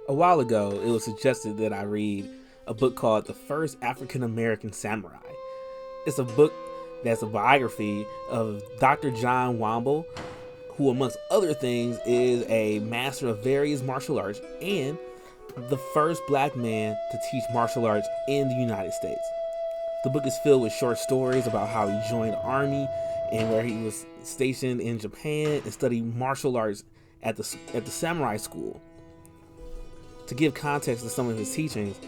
A while ago, it was suggested that I read a book called The First African American Samurai. It's a book that's a biography of Dr. John Wamble, who, amongst other things, is a master of various martial arts and the first black man to teach martial arts in the United States. The book is filled with short stories about how he joined the army and where he was stationed in Japan and studied martial arts at the samurai school. To give context to some of his teachings,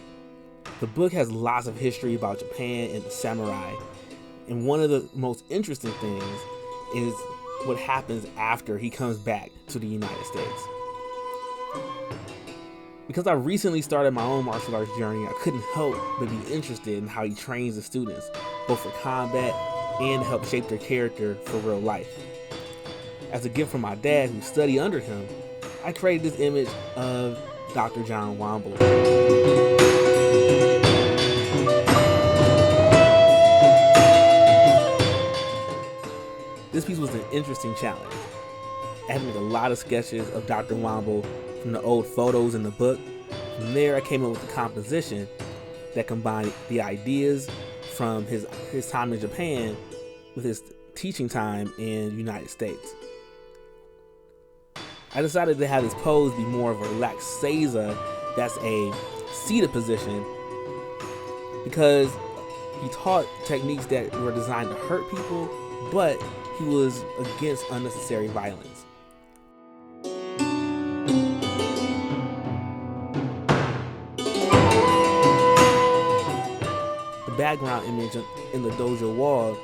the book has lots of history about Japan and the samurai, and one of the most interesting things is what happens after he comes back to the United States. Because I recently started my own martial arts journey, I couldn't help but be interested in how he trains the students, both for combat and to help shape their character for real life. As a gift from my dad, who studied under him, I created this image of Dr. John Wamble. This piece was an interesting challenge. I had to make a lot of sketches of Dr. Wamble from the old photos in the book. From there, I came up with a composition that combined the ideas from his time in Japan with his teaching time in the United States. I decided to have his pose be more of a relaxed seiza, that's a seated position, because he taught techniques that were designed to hurt people, but he was against unnecessary violence. The background image in the dojo wall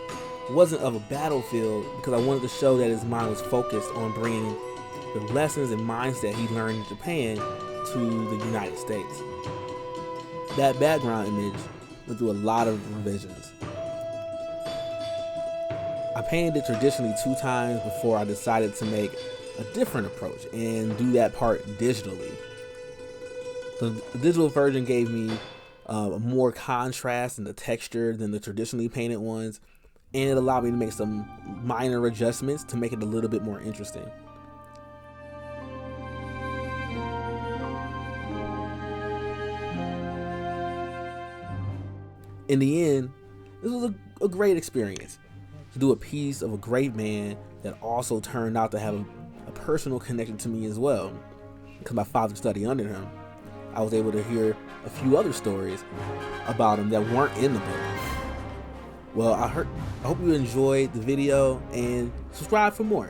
wasn't of a battlefield because I wanted to show that his mind was focused on bringing the lessons and mindset he learned in Japan to the United States. That background image went through a lot of revisions. I painted it traditionally 2 times before I decided to make a different approach and do that part digitally. The digital version gave me more contrast in the texture than the traditionally painted ones, and it allowed me to make some minor adjustments to make it a little bit more interesting. In the end, this was a great experience to do a piece of a great man that also turned out to have a personal connection to me as well. Because my father studied under him, I was able to hear a few other stories about him that weren't in the book. Well, I hope you enjoyed the video and subscribe for more.